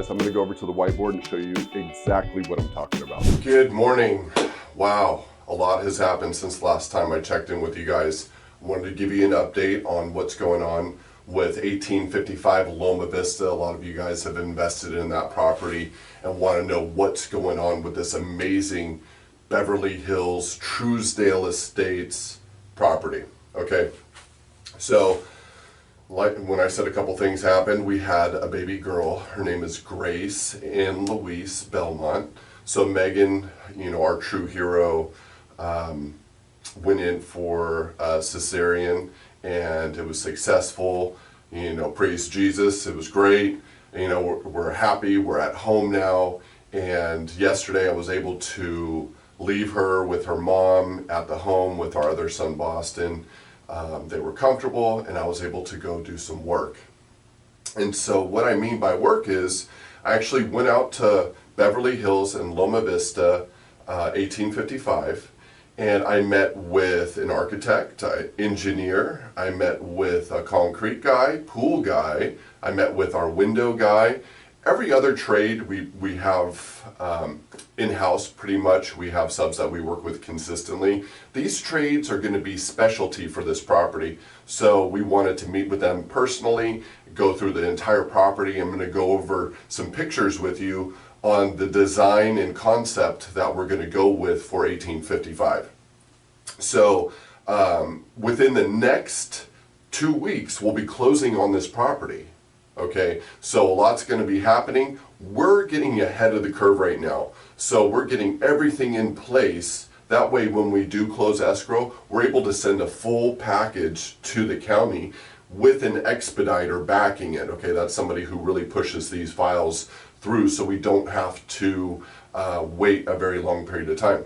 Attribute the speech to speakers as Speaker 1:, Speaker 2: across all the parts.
Speaker 1: guys, I'm going to go over to the whiteboard and show you exactly what I'm talking about.
Speaker 2: Good morning. Wow, a lot has happened since the last time I checked in with you guys. I wanted to give you an update on what's going on with 1855 Loma Vista. A lot of you guys have invested in that property and want to know what's going on with this amazing Beverly Hills Truesdale Estates property. Okay, so like when I said a couple things happened, we had a baby girl. Her name is Grace and Louise Belmont. So Megan, our true hero, went in for a cesarean and it was successful. Praise Jesus, it was great. We're happy, we're at home now. And yesterday I was able to leave her with her mom at the home with our other son, Boston. They were comfortable and I was able to go do some work. And so what I mean by work is I actually went out to Beverly Hills and Loma Vista, 1855, and I met with an architect, engineer, I met with a concrete guy, pool guy, I met with our window guy. Every other trade we have in-house pretty much. We have subs that we work with consistently. These trades are going to be specialty for this property. So we wanted to meet with them personally, go through the entire property. I'm going to go over some pictures with you on the design and concept that we're going to go with for 1855. So within the next 2 weeks, we'll be closing on this property. Okay, so a lot's going to be happening. We're getting ahead of the curve right now. So we're getting everything in place. That way when we do close escrow, we're able to send a full package to the county with an expediter backing it. Okay, that's somebody who really pushes these files through so we don't have to wait a very long period of time.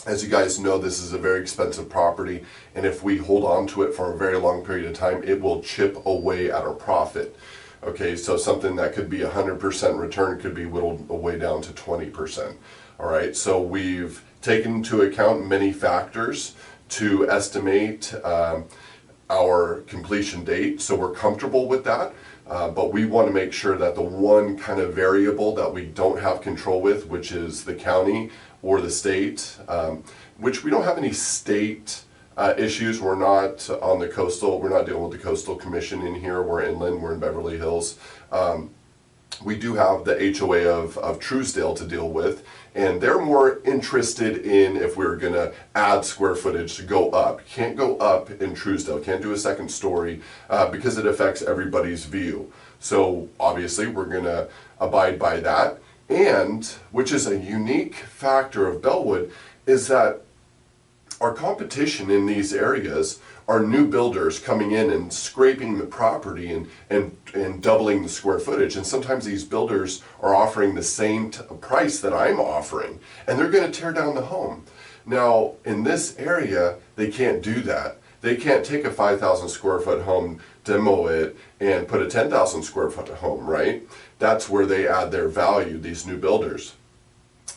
Speaker 2: As you guys know, this is a very expensive property, and if we hold on to it for a very long period of time, it will chip away at our profit. Okay, so something that could be 100% return could be whittled away down to 20%. All right, so we've taken into account many factors to estimate our completion date, so we're comfortable with that. But we want to make sure that the one kind of variable that we don't have control with, which is the county or the state, which we don't have any state issues. We're not on the coastal, we're not dealing with the coastal commission in here. We're inland, we're in Beverly Hills. We do have the HOA of Truesdale to deal with, and they're more interested in if we're going to add square footage to go up. Can't go up in Truesdale, can't do a second story because it affects everybody's view. So obviously we're going to abide by that. And, which is a unique factor of Belwood, is that our competition in these areas are new builders coming in and scraping the property and doubling the square footage. And sometimes these builders are offering the same price that I'm offering, and they're going to tear down the home. Now, in this area, they can't do that. They can't take a 5,000 square foot home, demo it, and put a 10,000 square foot home, right? That's where they add their value, these new builders.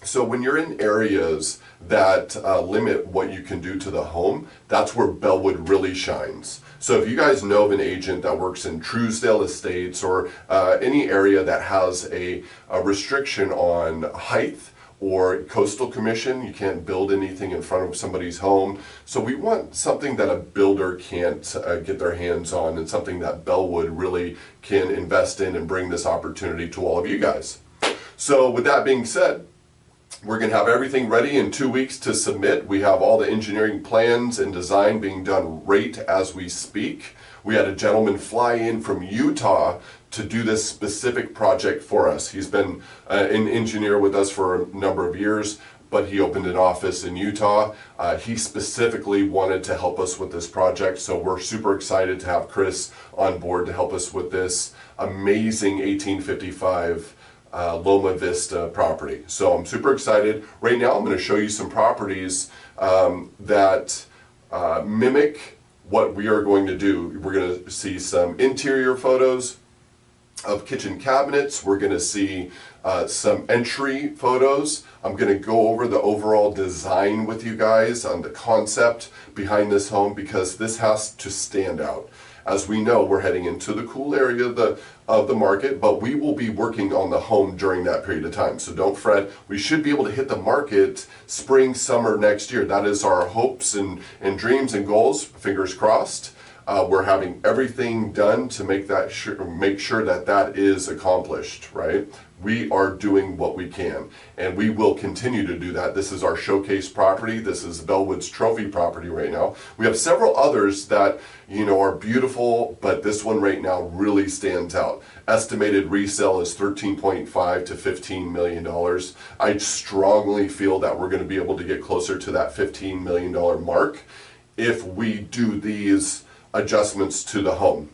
Speaker 2: So when you're in areas that limit what you can do to the home, that's where Belwood really shines. So if you guys know of an agent that works in Truesdale Estates or any area that has a restriction on height or coastal commission, you can't build anything in front of somebody's home. So we want something that a builder can't get their hands on, and something that Belwood really can invest in and bring this opportunity to all of you guys. So with that being said, we're going to have everything ready in 2 weeks to submit. We have all the engineering plans and design being done right as we speak. We had a gentleman fly in from Utah to do this specific project for us. He's been an engineer with us for a number of years, but he opened an office in Utah. He specifically wanted to help us with this project, so we're super excited to have Chris on board to help us with this amazing 1855 Loma Vista property. So I'm super excited. Right now I'm going to show you some properties that mimic what we are going to do. We're going to see some interior photos of kitchen cabinets. We're going to see some entry photos. I'm going to go over the overall design with you guys on the concept behind this home, because this has to stand out. As we know, we're heading into the cool area of the market, but we will be working on the home during that period of time. So don't fret. We should be able to hit the market spring, summer next year. That is our hopes and dreams and goals. Fingers crossed. We're having everything done to make sure that that is accomplished, right? We are doing what we can, and we will continue to do that. This is our showcase property. This is Belwood's trophy property right now. We have several others that, are beautiful, but this one right now really stands out. Estimated resale is $13.5 to $15 million. I strongly feel that we're going to be able to get closer to that $15 million mark if we do these adjustments to the home.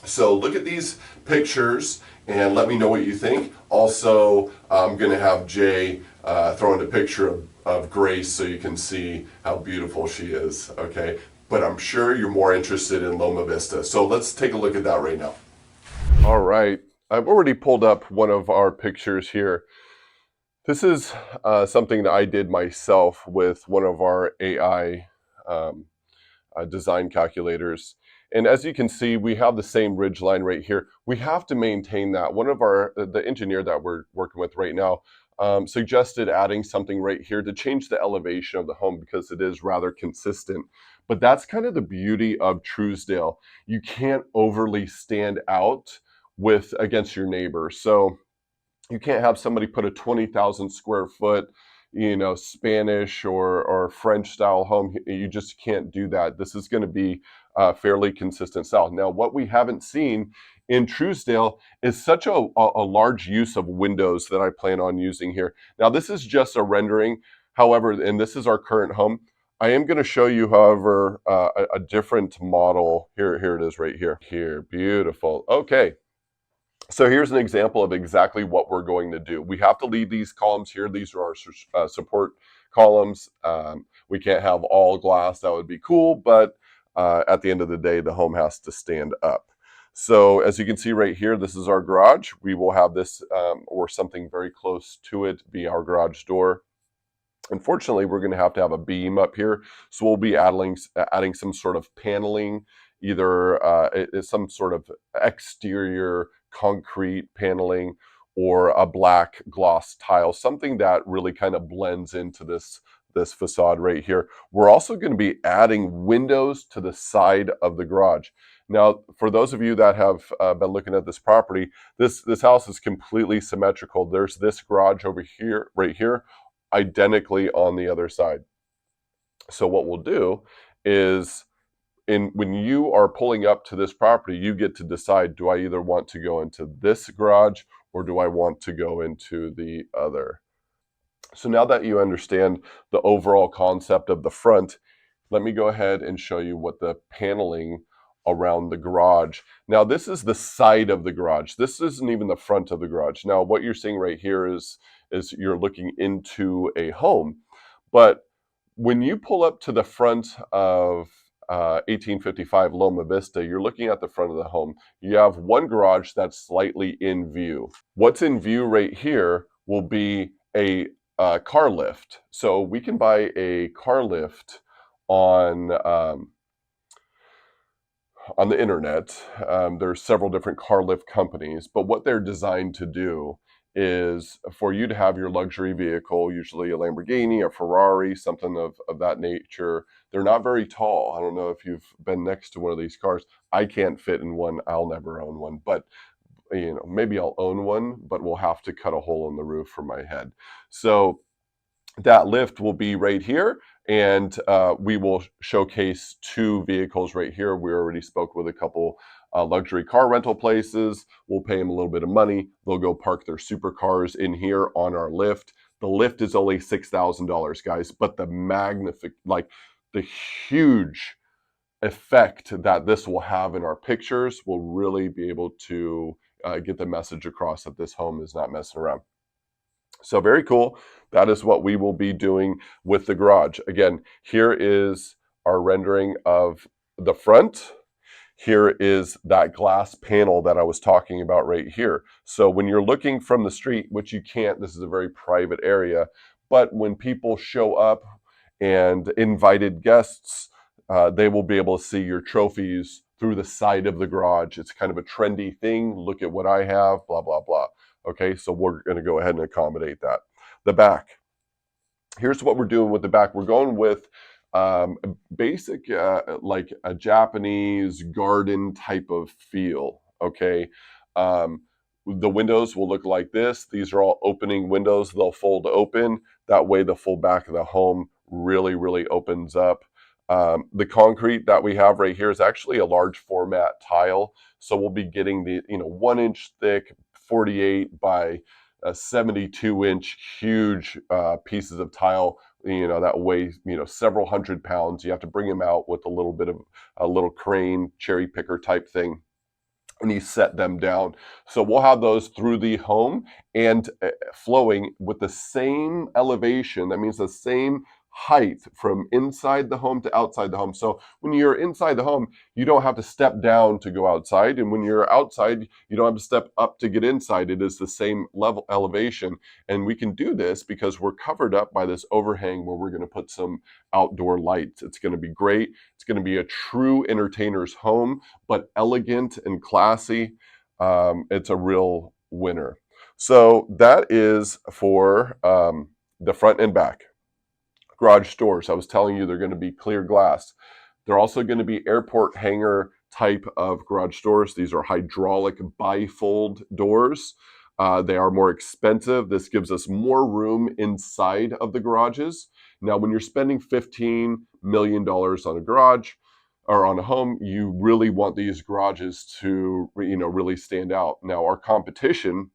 Speaker 2: So look at these pictures and let me know what you think. Also, I'm going to have Jay throw in a picture of Grace so you can see how beautiful she is, okay? But I'm sure you're more interested in Loma Vista. So let's take a look at that right now.
Speaker 1: All right. I've already pulled up one of our pictures here. This is something that I did myself with one of our AI design calculators. And as you can see, we have the same ridge line right here. We have to maintain that. The engineer that we're working with right now suggested adding something right here to change the elevation of the home because it is rather consistent. But that's kind of the beauty of Truesdale. You can't overly stand out against your neighbor. So you can't have somebody put a 20,000 square foot, Spanish or French style home. You just can't do that. This is going to be fairly consistent style. Now, what we haven't seen in Truesdale is such a large use of windows that I plan on using here. Now, this is just a rendering. However, and this is our current home. I am going to show you, however, a different model. Here it is right here. Here, beautiful. Okay. So here's an example of exactly what we're going to do. We have to leave these columns here. These are our support columns. We can't have all glass. That would be cool, but at the end of the day, the home has to stand up. So as you can see right here, this is our garage. We will have this or something very close to it be our garage door. Unfortunately, we're going to have a beam up here. So we'll be adding some sort of paneling, either some sort of exterior concrete paneling or a black gloss tile, something that really kind of blends into this facade right here. We're also going to be adding windows to the side of the garage. Now, for those of you that have been looking at this property, this house is completely symmetrical. There's this garage over here, right here, identically on the other side. So what we'll do is when you are pulling up to this property, you get to decide, do I either want to go into this garage or do I want to go into the other? So now that you understand the overall concept of the front, let me go ahead and show you what the paneling around the garage. Now this is the side of the garage. This isn't even the front of the garage. Now what you're seeing right here is you're looking into a home. But when you pull up to the front of 1855 Loma Vista, you're looking at the front of the home. You have one garage that's slightly in view. What's in view right here will be a car lift. So we can buy a car lift on the internet. There's several different car lift companies, but what they're designed to do is for you to have your luxury vehicle, usually a Lamborghini, a Ferrari, something of that nature. They're not very tall. I don't know if you've been next to one of these cars. I can't fit in one. I'll never own one, but maybe I'll own one, but we'll have to cut a hole in the roof for my head. So that lift will be right here, and we will showcase two vehicles right here. We already spoke with a couple luxury car rental places. We'll pay them a little bit of money. They'll go park their supercars in here on our lift. The lift is only $6,000, guys, but the huge effect that this will have in our pictures will really be able to get the message across that this home is not messing around. So very cool. That is what we will be doing with the garage. Again, here is our rendering of the front. Here is that glass panel that I was talking about right here. So when you're looking from the street, which you can't, this is a very private area, but when people show up and invited guests, they will be able to see your trophies through the side of the garage. It's kind of a trendy thing. Look at what I have, blah, blah, blah. Okay, so we're going to go ahead and accommodate that. The back. Here's what we're doing with the back. We're going with basic, like a Japanese garden type of feel. Okay. Um, the windows will look like this. These are all opening windows. They'll fold open. That way, the full back of the home really, really opens up. The concrete that we have right here is actually a large format tile. So we'll be getting the 1 inch thick, 48 by 72-inch huge pieces of tile, that weigh several hundred pounds. You have to bring them out with a little bit of a little crane cherry picker type thing, and you set them down. So we'll have those through the home and flowing with the same elevation. That means the same height from inside the home to outside the home. So when you're inside the home, you don't have to step down to go outside. And when you're outside, you don't have to step up to get inside. It is the same level elevation. And we can do this because we're covered up by this overhang where we're going to put some outdoor lights. It's going to be great. It's going to be a true entertainer's home, but elegant and classy. It's a real winner. So that is for the front and back. Garage doors, I was telling you they're going to be clear glass. They're also going to be airport hangar type of garage doors. These are hydraulic bifold doors. They are more expensive. This gives us more room inside of the garages. Now, when you're spending $15 million on a garage or on a home, you really want these garages to, really stand out. Now, our competition,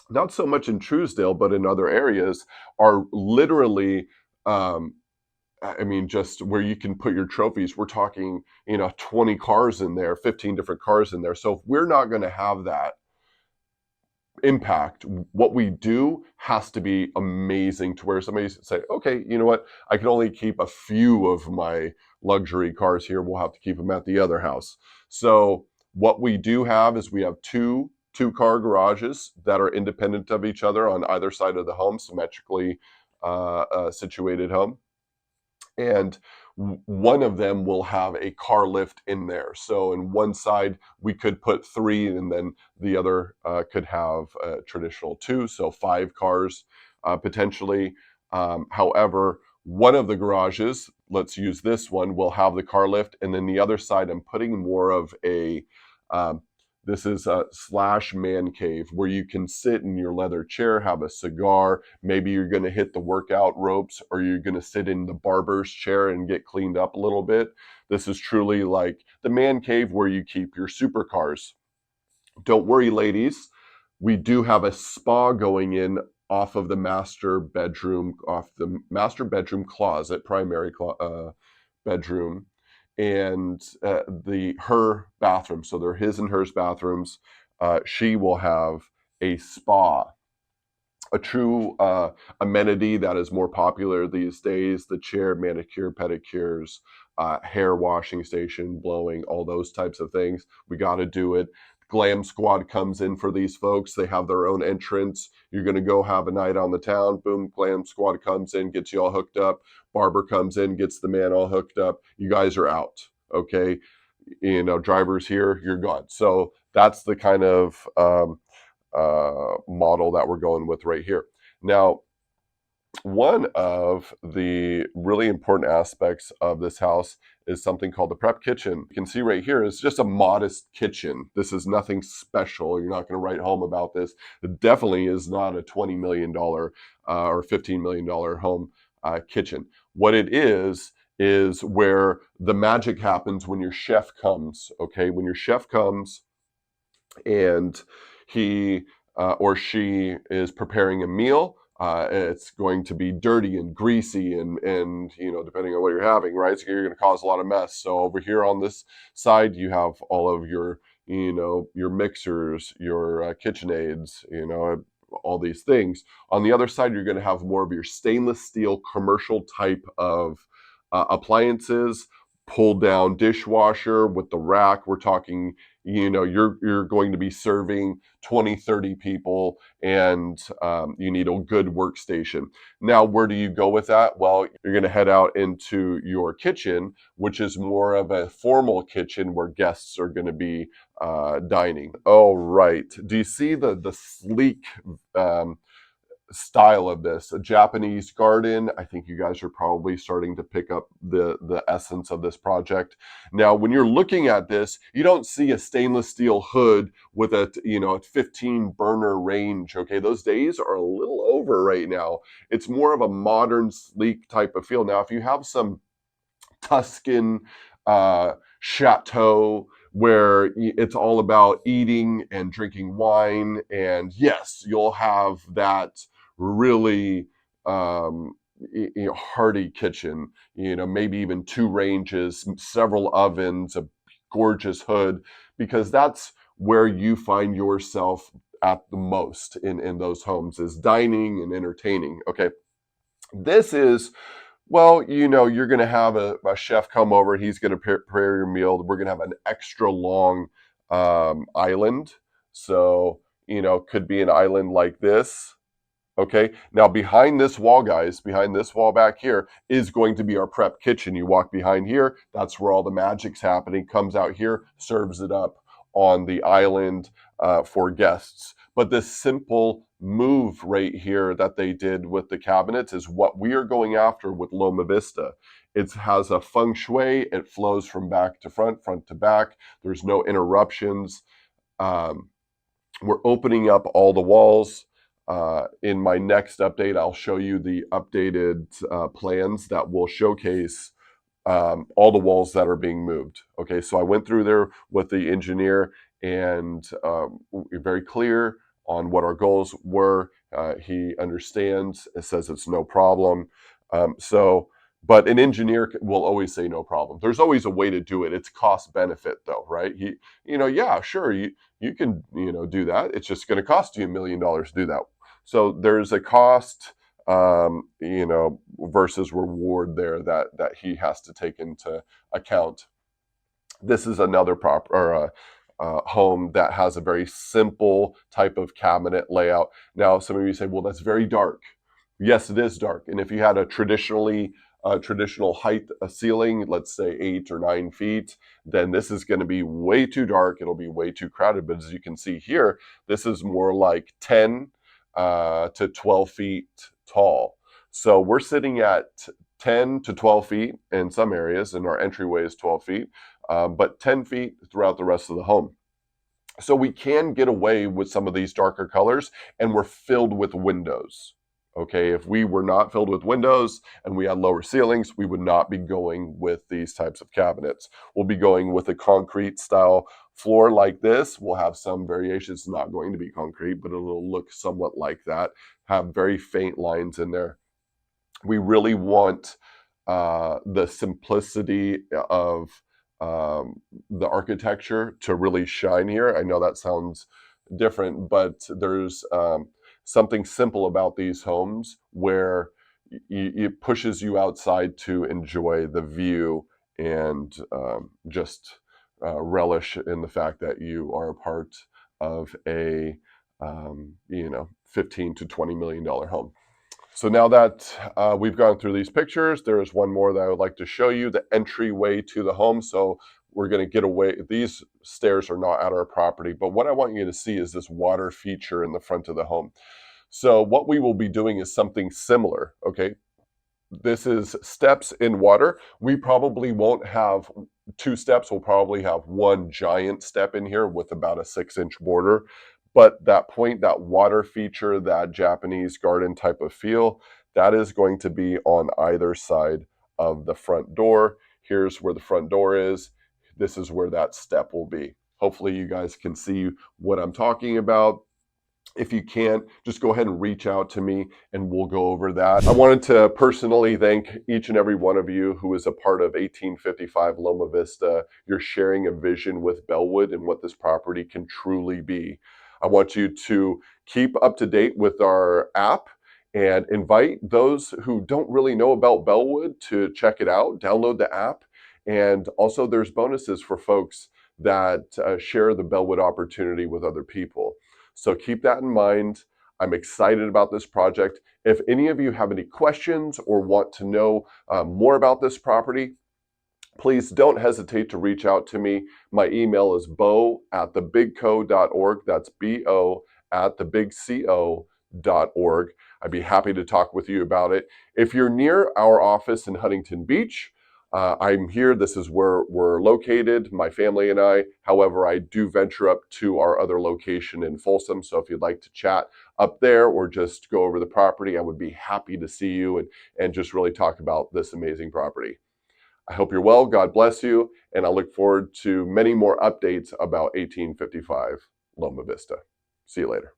Speaker 1: not so much in Truesdale, but in other areas, are literally, just where you can put your trophies. We're talking, 20 cars in there, 15 different cars in there. So if we're not going to have that impact, what we do has to be amazing to where somebody say, okay, you know what, I can only keep a few of my luxury cars here. We'll have to keep them at the other house. So what we do have is we have two-car garages that are independent of each other on either side of the home, symmetrically situated home. And one of them will have a car lift in there. So in one side, we could put 3, and then the other could have a traditional 2, so 5 cars potentially. However, one of the garages, let's use this one, will have the car lift, and then the other side, I'm putting more of a this is a slash man cave where you can sit in your leather chair, have a cigar. Maybe you're going to hit the workout ropes, or you're going to sit in the barber's chair and get cleaned up a little bit. This is truly like the man cave where you keep your supercars. Don't worry, ladies. We do have a spa going in off of the master bedroom closet, primary bedroom, and her bathroom. So they're his and hers bathrooms. She will have a spa, a true amenity that is more popular these days. The chair, manicure, pedicures, hair washing station, blowing, all those types of things. We got to do it. Glam Squad comes in for these folks. They have their own entrance. You're going to go have a night on the town. Boom, Glam Squad comes in, gets you all hooked up. Barber comes in, gets the man all hooked up. You guys are out. Okay. Driver's here, you're gone. So that's the kind of model that we're going with right here. Now, one of the really important aspects of this house is something called the prep kitchen. You can see right here is just a modest kitchen. This is nothing special. You're not going to write home about this. It definitely is not a $20 million or $15 million home kitchen. What it is where the magic happens when your chef comes. Okay, when your chef comes and he or she is preparing a meal, it's going to be dirty and greasy and depending on what you're having, right? So you're going to cause a lot of mess. So over here on this side, you have all of your mixers, your KitchenAids, all these things. On the other side, you're going to have more of your stainless steel commercial type of appliances, pull down dishwasher with the rack. We're talking, you're going to be serving 20, 30 people, and you need a good workstation. Now, where do you go with that? Well, you're going to head out into your kitchen, which is more of a formal kitchen where guests are going to be dining. Oh, right. Do you see the sleek um, style of this? A Japanese garden. I think you guys are probably starting to pick up the essence of this project. Now, when you're looking at this, you don't see a stainless steel hood with a 15 burner range. Okay, those days are a little over right now. It's more of a modern, sleek type of feel. Now, if you have some Tuscan chateau where it's all about eating and drinking wine, and yes, you'll have that really hearty kitchen. Maybe even two ranges, several ovens, a gorgeous hood, because that's where you find yourself at the most in those homes, is dining and entertaining. Okay, this is, well, you're going to have a chef come over. He's going to prepare your meal. We're going to have an extra long island. So, could be an island like this. Okay. Now, behind this wall, guys, behind this wall back here is going to be our prep kitchen. You walk behind here, that's where all the magic's happening. Comes out here, serves it up on the island for guests. But this simple move right here that they did with the cabinets is what we are going after with Loma Vista. It has a feng shui. It flows from back to front to back. There's no interruptions. Um, we're opening up all the walls. In my next update, I'll show you the updated plans that will showcase all the walls that are being moved. Okay, so I went through there with the engineer, and we're very clear on what our goals were. He understands. It says it's no problem. But an engineer will always say no problem. There's always a way to do it. It's cost benefit, though, right? Yeah, sure, you can, do that. It's just going to cost you $1 million to do that. So there's a cost, versus reward there that he has to take into account. This is another home that has a very simple type of cabinet layout. Now, some of you say, well, that's very dark. Yes, it is dark. And if you had a traditional height ceiling, let's say 8 or 9 feet, then this is going to be way too dark. It'll be way too crowded. But as you can see here, this is more like 10 to 12 feet tall. So we're sitting at 10 to 12 feet in some areas, and our entryway is 12 feet, but 10 feet throughout the rest of the home. So we can get away with some of these darker colors, and we're filled with windows. Okay, if we were not filled with windows and we had lower ceilings, we would not be going with these types of cabinets. We'll be going with a concrete style floor like this. We'll have some variations, not going to be concrete, but it'll look somewhat like that, have very faint lines in there. We really want the simplicity of the architecture to really shine here. I know that sounds different, but there's something simple about these homes where it pushes you outside to enjoy the view and just relish in the fact that you are a part of a 15 to $20 million home. So now that we've gone through these pictures, there is one more that I would like to show you, the entryway to the home. So we're going to get away. These stairs are not at our property, but what I want you to see is this water feature in the front of the home. So what we will be doing is something similar, okay? This is steps in water. We probably won't have 2 steps. We'll probably have one giant step in here with about a 6-inch border. But that point, that water feature, that Japanese garden type of feel, that is going to be on either side of the front door. Here's where the front door is. This is where that step will be. Hopefully you guys can see what I'm talking about. If you can't, just go ahead and reach out to me and we'll go over that. I wanted to personally thank each and every one of you who is a part of 1855 Loma Vista. You're sharing a vision with Belwood and what this property can truly be. I want you to keep up to date with our app and invite those who don't really know about Belwood to check it out, download the app. And also there's bonuses for folks that share the Belwood opportunity with other people. So keep that in mind. I'm excited about this project. If any of you have any questions or want to know more about this property, please don't hesitate to reach out to me. My email is bo@thebigco.org. That's bo@thebigco.org. I'd be happy to talk with you about it. If you're near our office in Huntington Beach, I'm here. This is where we're located, my family and I. However, I do venture up to our other location in Folsom. So if you'd like to chat up there or just go over the property, I would be happy to see you and just really talk about this amazing property. I hope you're well. God bless you. And I look forward to many more updates about 1855 Loma Vista. See you later.